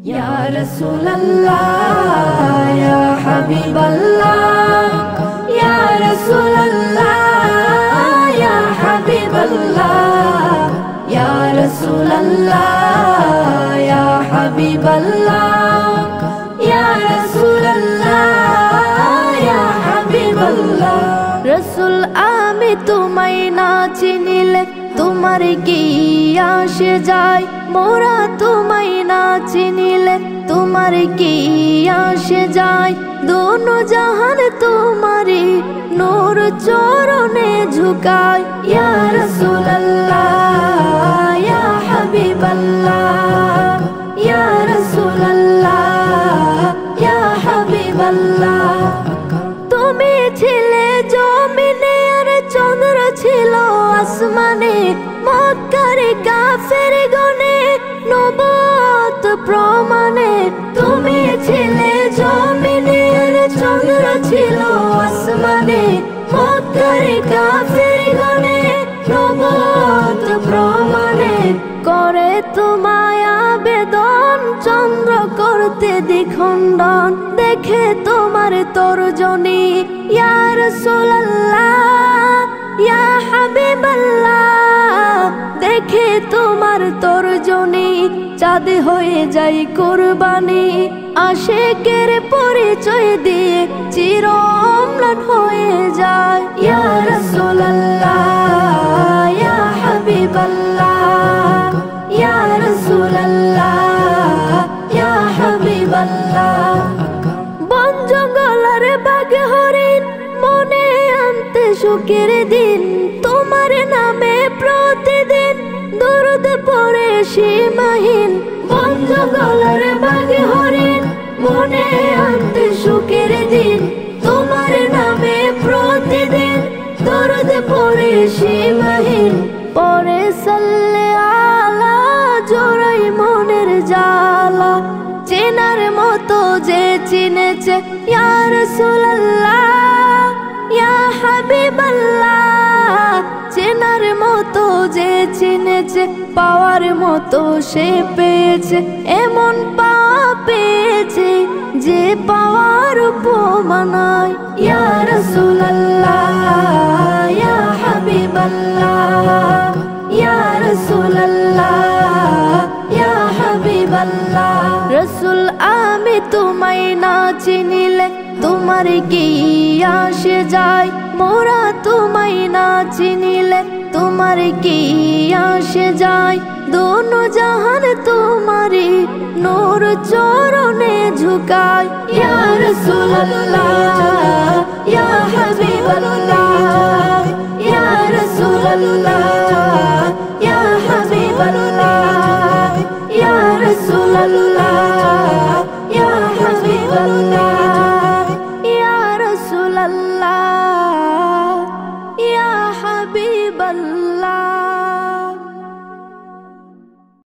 या रसूल अल्लाह या हबीब अल्लाह या रसूल अल्लाह या हबीब अल्लाह या रसूल अल्लाह या हबीब अल्लाह या रसूल अल्लाह या हबीब अल्लाह। रसूल आमी तुम्हाय ना चिनिले तुम्हार की आशे जाय, मोरा तुम्हाय ना चिनिले तुम्हार की आशे जाय। दोनों जहान तुम्हारी नूर चरणे झुकाय। या रसूल अल्लाह या हबीब अल्लाह या रसूल अल्लाह या हबीब अल्लाह। तुमी छिले जमिने और चंद्र छिलो आसमाने, मक्कार काफेर गणे नबुवत प्रमाणे। तुमी छिले जमिने और चंद्र छिलो आसमाने, मक्कार काफेर गणे नबुवत प्रमाणे। करे तुम्हाय आवेदन चंद्र करते द्विखंडन, देखे तुम्हार तर्जनी। या रसूल अल्लाह या हबीब अल्लाह, देखे तुम्हार तर्जनी। चाँद हये जाय कुरबानी, आशिकेर परिचय दिए चिर अम्लान हये जाय। या रसूल अल्लाह या हबीब अल्लाह या रसूल अल्लाह या हबीब अल्लाह। बन जंगलार बाघ हरिण मने आनते सुखेर दिन, तुम्हार नामे प्रतिदिन दुरूद पड़े सीमाहीन। बन जंगलार बाघ हरिण मने आनते सुखेर दिन, तुम्हार नामे प्रतिदिन दुरूद पड़े सीमाहीन। पड़े सल्ले आला जोड़ाई मनेर जाला, চেনার মতো যে চিনেছে। ইয়া রাসূলুল্লাহ ইয়া হাবিবাল্লাহ, চেনার মতো যে চিনেছে, পাওয়ার মতো সে পেয়েছে। এমন পাওয়া পেয়েছে যে পাওয়ার উপমা নাই। ইয়া রাসূলুল্লাহ ইয়া হাবিবাল্লাহ ইয়া রাসূলুল্লাহ ইয়া হাবিবাল্লাহ। रसूल आमी तुम्हाय ना चिनिले तुम्हार की आशे जाय, मोरा तुम्हाय ना चिनिले तुम्हार की आशे जाय। दोनों जहान तुम्हारी नूर चरणे झुकाय। या रसूल अल्लाह या हबीब अल्लाह या रसूल अल्लाह या हबीब अल्लाह या रसूल अल्लाह या हबीब अल्लाह या रसूल अल्लाह।